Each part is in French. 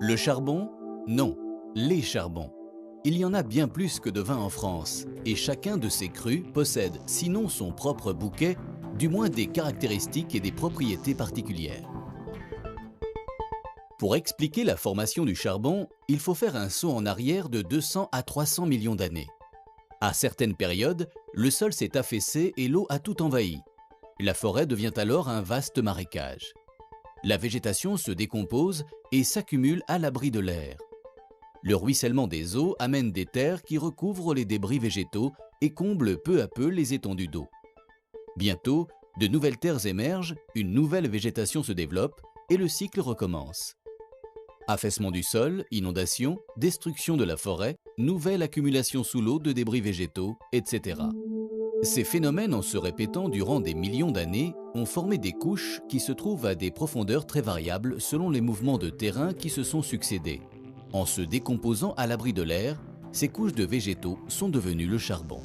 Le charbon? Non, les charbons. Il y en a bien plus que de vin en France, et chacun de ces crus possède, sinon son propre bouquet, du moins des caractéristiques et des propriétés particulières. Pour expliquer la formation du charbon, il faut faire un saut en arrière de 200 à 300 millions d'années. À certaines périodes, le sol s'est affaissé et l'eau a tout envahi. La forêt devient alors un vaste marécage. La végétation se décompose et s'accumule à l'abri de l'air. Le ruissellement des eaux amène des terres qui recouvrent les débris végétaux et comblent peu à peu les étendues d'eau. Bientôt, de nouvelles terres émergent, une nouvelle végétation se développe et le cycle recommence. Affaissement du sol, inondation, destruction de la forêt, nouvelle accumulation sous l'eau de débris végétaux, etc. Ces phénomènes, en se répétant durant des millions d'années, ont formé des couches qui se trouvent à des profondeurs très variables selon les mouvements de terrain qui se sont succédés. En se décomposant à l'abri de l'air, ces couches de végétaux sont devenues le charbon.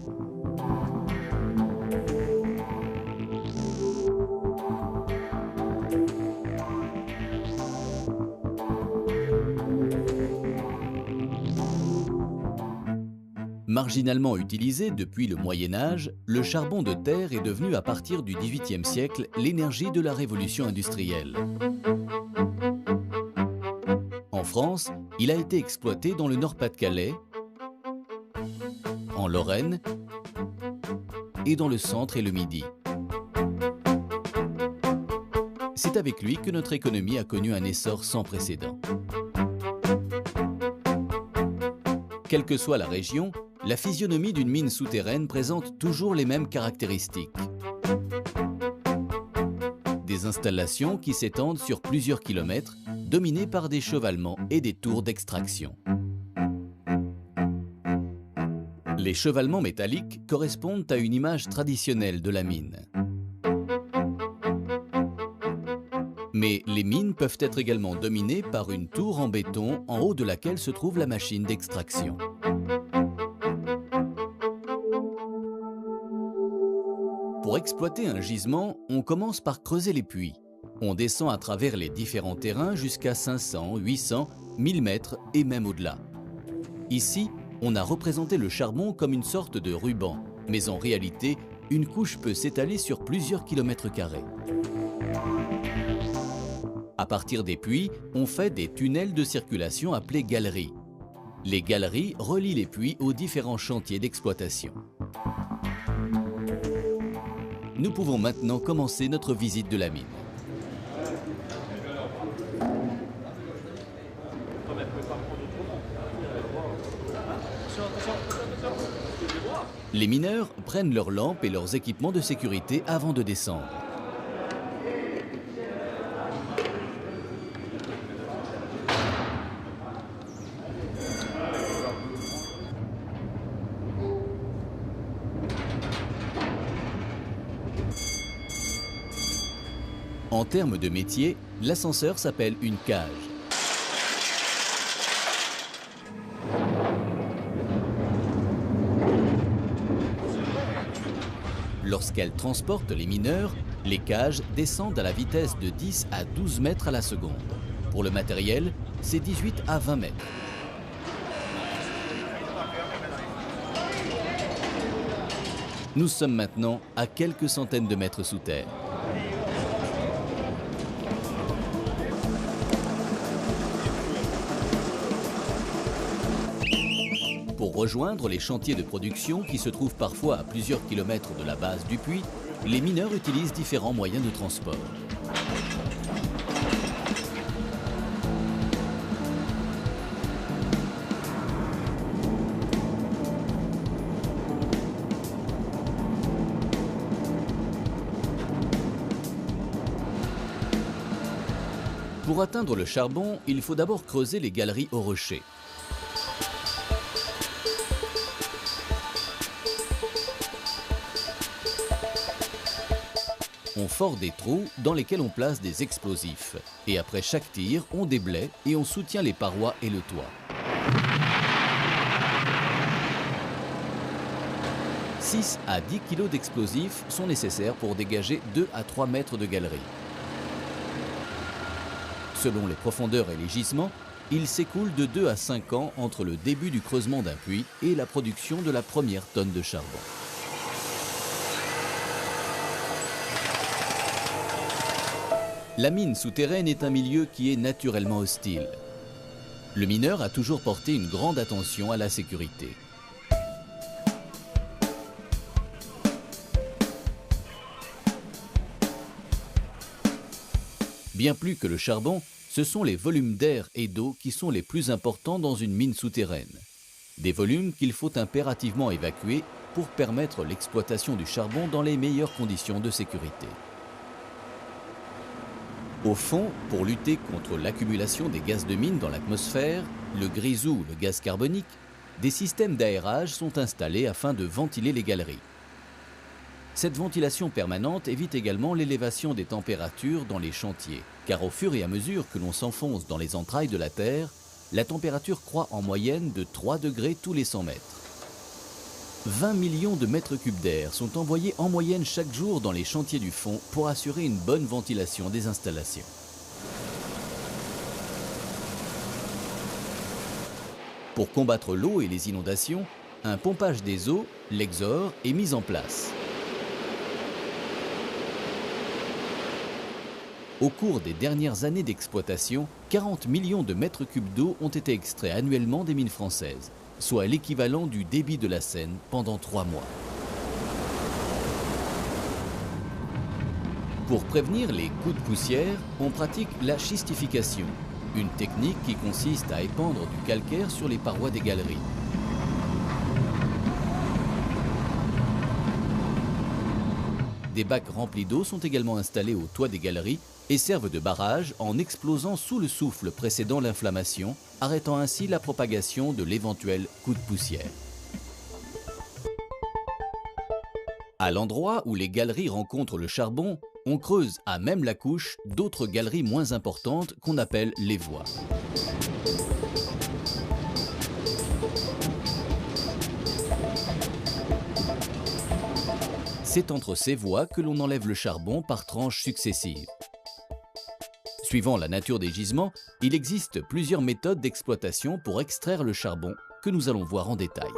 Marginalement utilisé depuis le Moyen-Âge, le charbon de terre est devenu à partir du XVIIIe siècle l'énergie de la révolution industrielle. En France, il a été exploité dans le Nord-Pas-de-Calais, en Lorraine et dans le centre et le Midi. C'est avec lui que notre économie a connu un essor sans précédent. Quelle que soit la région, la physionomie d'une mine souterraine présente toujours les mêmes caractéristiques. Des installations qui s'étendent sur plusieurs kilomètres, dominées par des chevalements et des tours d'extraction. Les chevalements métalliques correspondent à une image traditionnelle de la mine. Mais les mines peuvent être également dominées par une tour en béton en haut de laquelle se trouve la machine d'extraction. Pour exploiter un gisement, on commence par creuser les puits. On descend à travers les différents terrains jusqu'à 500, 800, 1000 mètres et même au-delà. Ici, on a représenté le charbon comme une sorte de ruban, mais en réalité, une couche peut s'étaler sur plusieurs kilomètres carrés. À partir des puits, on fait des tunnels de circulation appelés galeries. Les galeries relient les puits aux différents chantiers d'exploitation. Nous pouvons maintenant commencer notre visite de la mine. Les mineurs prennent leurs lampes et leurs équipements de sécurité avant de descendre. En termes de métier, l'ascenseur s'appelle une cage. Lorsqu'elle transporte les mineurs, les cages descendent à la vitesse de 10 à 12 mètres à la seconde. Pour le matériel, c'est 18 à 20 mètres. Nous sommes maintenant à quelques centaines de mètres sous terre. Pour rejoindre les chantiers de production qui se trouvent parfois à plusieurs kilomètres de la base du puits, les mineurs utilisent différents moyens de transport. Pour atteindre le charbon, il faut d'abord creuser les galeries au rocher. On fore des trous dans lesquels on place des explosifs. Et après chaque tir, on déblaye et on soutient les parois et le toit. 6 à 10 kg d'explosifs sont nécessaires pour dégager 2 à 3 mètres de galerie. Selon les profondeurs et les gisements, il s'écoule de 2 à 5 ans entre le début du creusement d'un puits et la production de la première tonne de charbon. La mine souterraine est un milieu qui est naturellement hostile. Le mineur a toujours porté une grande attention à la sécurité. Bien plus que le charbon, ce sont les volumes d'air et d'eau qui sont les plus importants dans une mine souterraine. Des volumes qu'il faut impérativement évacuer pour permettre l'exploitation du charbon dans les meilleures conditions de sécurité. Au fond, pour lutter contre l'accumulation des gaz de mine dans l'atmosphère, le grisou ou le gaz carbonique, des systèmes d'aérage sont installés afin de ventiler les galeries. Cette ventilation permanente évite également l'élévation des températures dans les chantiers, car au fur et à mesure que l'on s'enfonce dans les entrailles de la Terre, la température croît en moyenne de 3 degrés tous les 100 mètres. 20 millions de mètres cubes d'air sont envoyés en moyenne chaque jour dans les chantiers du fond pour assurer une bonne ventilation des installations. Pour combattre l'eau et les inondations, un pompage des eaux, l'Exor, est mis en place. Au cours des dernières années d'exploitation, 40 millions de mètres cubes d'eau ont été extraits annuellement des mines françaises, soit l'équivalent du débit de la Seine pendant 3 mois. Pour prévenir les coups de poussière, on pratique la schistification, une technique qui consiste à épandre du calcaire sur les parois des galeries. Des bacs remplis d'eau sont également installés au toit des galeries et servent de barrage en explosant sous le souffle précédant l'inflammation, arrêtant ainsi la propagation de l'éventuel coup de poussière. À l'endroit où les galeries rencontrent le charbon, on creuse à même la couche d'autres galeries moins importantes qu'on appelle les voies. C'est entre ces voies que l'on enlève le charbon par tranches successives. Suivant la nature des gisements, il existe plusieurs méthodes d'exploitation pour extraire le charbon que nous allons voir en détail.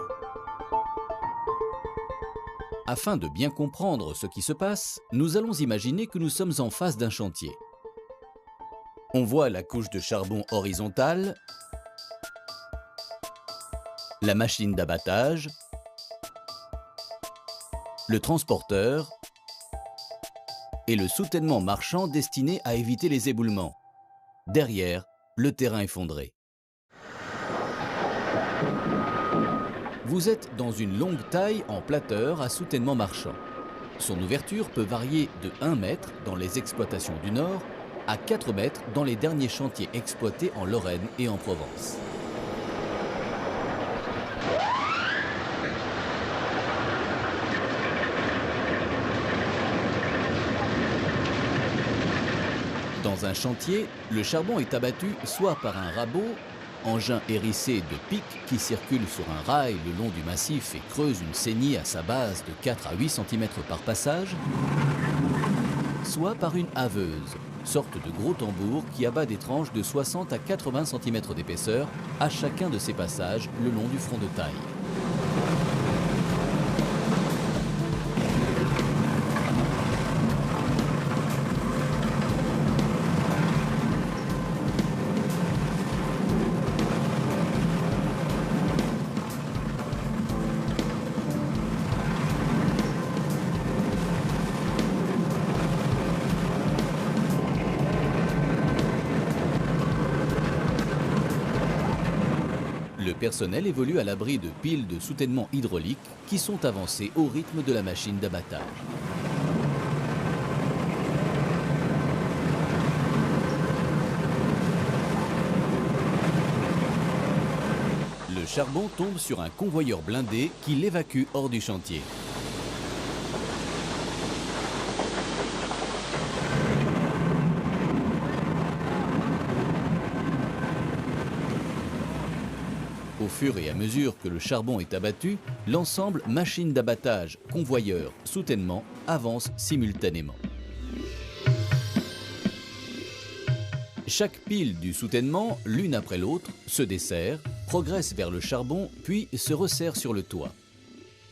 Afin de bien comprendre ce qui se passe, nous allons imaginer que nous sommes en face d'un chantier. On voit la couche de charbon horizontale, la machine d'abattage, le transporteur et le soutènement marchand destiné à éviter les éboulements. Derrière, le terrain effondré. Vous êtes dans une longue taille en platteur à soutènement marchand. Son ouverture peut varier de 1 mètre dans les exploitations du Nord à 4 mètres dans les derniers chantiers exploités en Lorraine et en Provence. Dans un chantier, le charbon est abattu soit par un rabot, engin hérissé de pics qui circule sur un rail le long du massif et creuse une saignée à sa base de 4 à 8 cm par passage, soit par une haveuse, sorte de gros tambour qui abat des tranches de 60 à 80 cm d'épaisseur à chacun de ses passages le long du front de taille. Le personnel évolue à l'abri de piles de soutènement hydraulique qui sont avancées au rythme de la machine d'abattage. Le charbon tombe sur un convoyeur blindé qui l'évacue hors du chantier. Au fur et à mesure que le charbon est abattu, l'ensemble machine d'abattage, convoyeur, soutènement avance simultanément. Chaque pile du soutènement, l'une après l'autre, se desserre, progresse vers le charbon, puis se resserre sur le toit.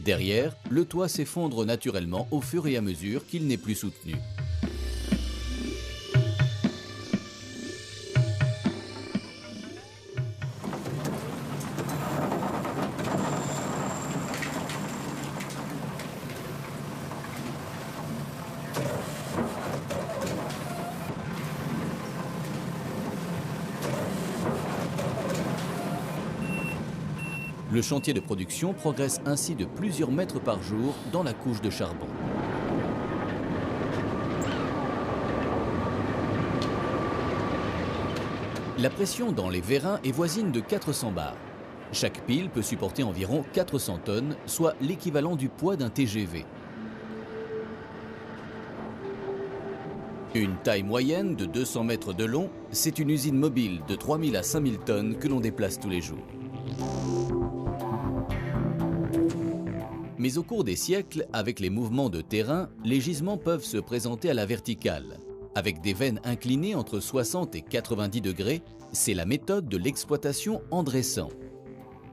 Derrière, le toit s'effondre naturellement au fur et à mesure qu'il n'est plus soutenu. Le chantier de production progresse ainsi de plusieurs mètres par jour dans la couche de charbon. La pression dans les vérins est voisine de 400 bars. Chaque pile peut supporter environ 400 tonnes, soit l'équivalent du poids d'un TGV. Une taille moyenne de 200 mètres de long, c'est une usine mobile de 3000 à 5000 tonnes que l'on déplace tous les jours. Mais au cours des siècles, avec les mouvements de terrain, les gisements peuvent se présenter à la verticale. Avec des veines inclinées entre 60 et 90 degrés, c'est la méthode de l'exploitation en dressant.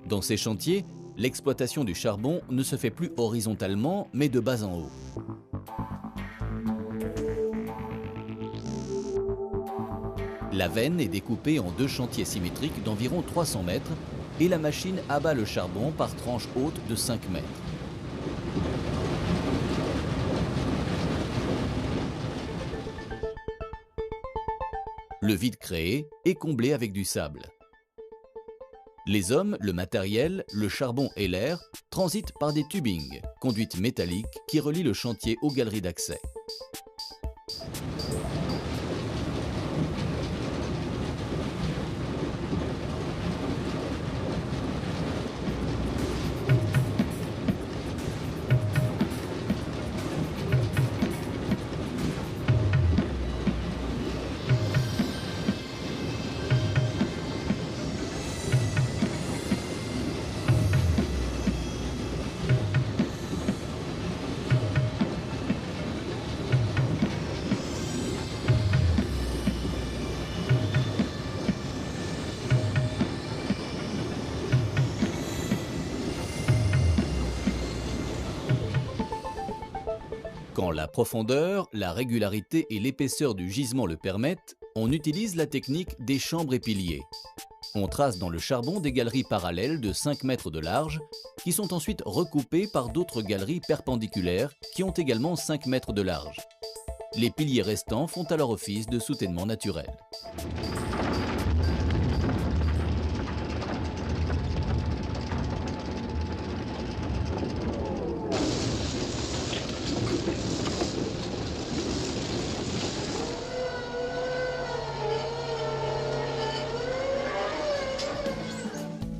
Dans ces chantiers, l'exploitation du charbon ne se fait plus horizontalement, mais de bas en haut. La veine est découpée en deux chantiers symétriques d'environ 300 mètres et la machine abat le charbon par tranches hautes de 5 mètres. Le vide créé est comblé avec du sable. Les hommes, le matériel, le charbon et l'air transitent par des tubings, conduites métalliques qui relient le chantier aux galeries d'accès. Quand la profondeur, la régularité et l'épaisseur du gisement le permettent, on utilise la technique des chambres et piliers. On trace dans le charbon des galeries parallèles de 5 mètres de large qui sont ensuite recoupées par d'autres galeries perpendiculaires qui ont également 5 mètres de large. Les piliers restants font alors office de soutènement naturel.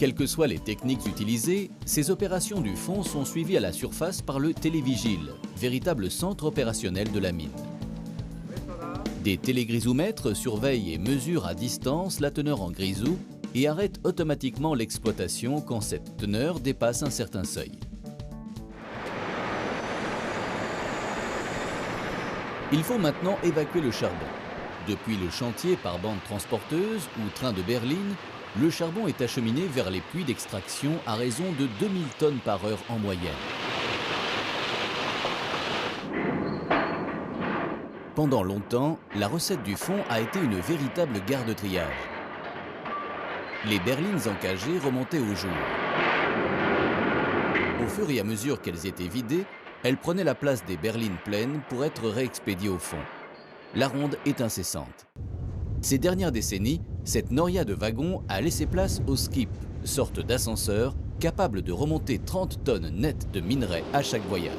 Quelles que soient les techniques utilisées, ces opérations du fond sont suivies à la surface par le télévigile, véritable centre opérationnel de la mine. Des télégrisomètres surveillent et mesurent à distance la teneur en grisou et arrêtent automatiquement l'exploitation quand cette teneur dépasse un certain seuil. Il faut maintenant évacuer le charbon. Depuis le chantier par bande transporteuse ou train de berline, le charbon est acheminé vers les puits d'extraction à raison de 2000 tonnes par heure en moyenne. Pendant longtemps, la recette du fond a été une véritable gare de triage. Les berlines encagées remontaient au jour. Au fur et à mesure qu'elles étaient vidées, elles prenaient la place des berlines pleines pour être réexpédiées au fond. La ronde est incessante. Ces dernières décennies, cette noria de wagons a laissé place au skip, sorte d'ascenseur capable de remonter 30 tonnes nettes de minerais à chaque voyage.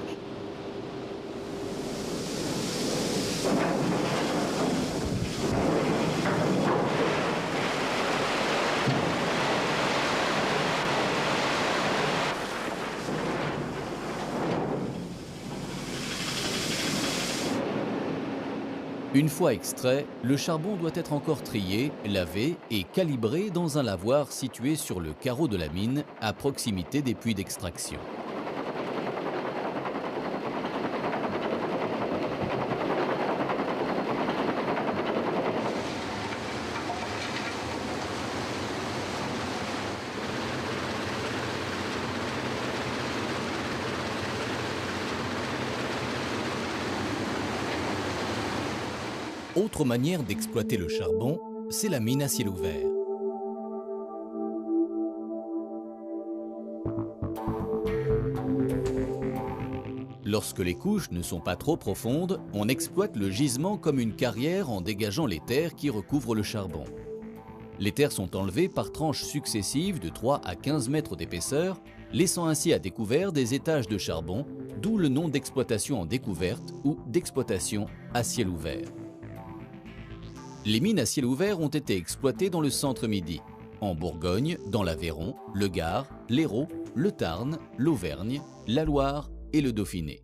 Une fois extrait, le charbon doit être encore trié, lavé et calibré dans un lavoir situé sur le carreau de la mine, à proximité des puits d'extraction. Autre manière d'exploiter le charbon, c'est la mine à ciel ouvert. Lorsque les couches ne sont pas trop profondes, on exploite le gisement comme une carrière en dégageant les terres qui recouvrent le charbon. Les terres sont enlevées par tranches successives de 3 à 15 mètres d'épaisseur, laissant ainsi à découvert des étages de charbon, d'où le nom d'exploitation en découverte ou d'exploitation à ciel ouvert. Les mines à ciel ouvert ont été exploitées dans le centre-midi, en Bourgogne, dans l'Aveyron, le Gard, l'Hérault, le Tarn, l'Auvergne, la Loire et le Dauphiné.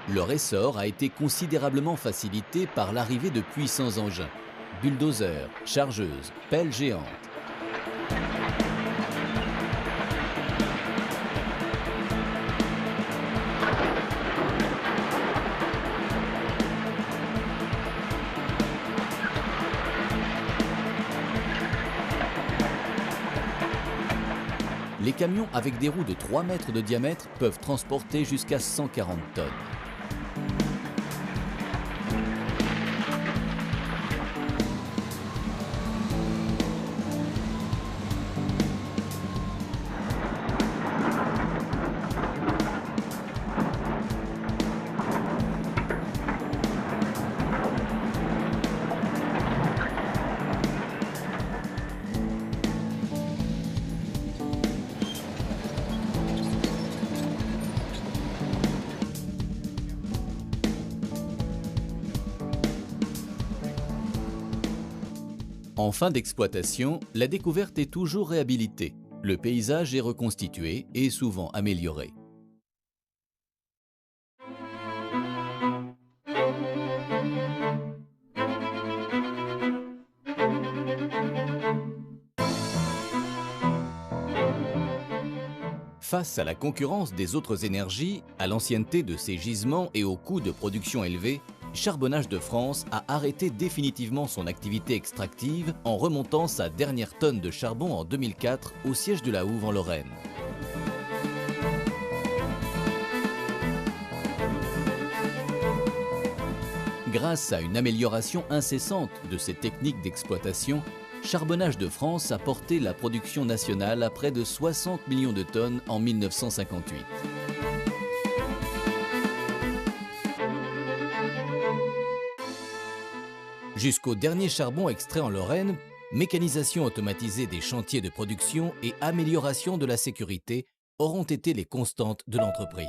Leur essor a été considérablement facilité par l'arrivée de puissants engins, bulldozers, chargeuses, pelles géantes. Les camions avec des roues de 3 mètres de diamètre peuvent transporter jusqu'à 140 tonnes. En fin d'exploitation, la découverte est toujours réhabilitée. Le paysage est reconstitué et souvent amélioré. Face à la concurrence des autres énergies, à l'ancienneté de ces gisements et aux coûts de production élevés, Charbonnages de France a arrêté définitivement son activité extractive en remontant sa dernière tonne de charbon en 2004 au siège de la Houve en Lorraine. Grâce à une amélioration incessante de ses techniques d'exploitation, Charbonnages de France a porté la production nationale à près de 60 millions de tonnes en 1958. Jusqu'au dernier charbon extrait en Lorraine, mécanisation automatisée des chantiers de production et amélioration de la sécurité auront été les constantes de l'entreprise.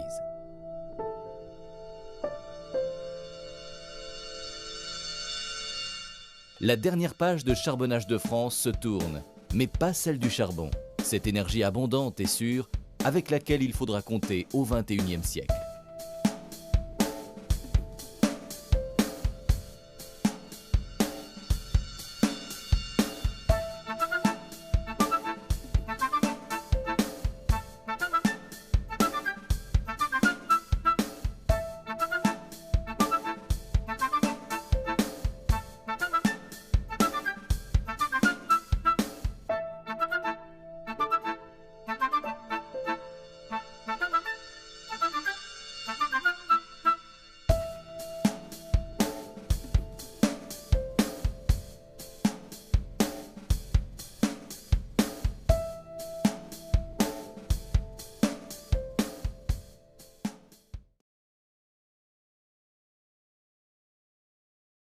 La dernière page de Charbonnages de France se tourne, mais pas celle du charbon, cette énergie abondante et sûre avec laquelle il faudra compter au XXIe siècle.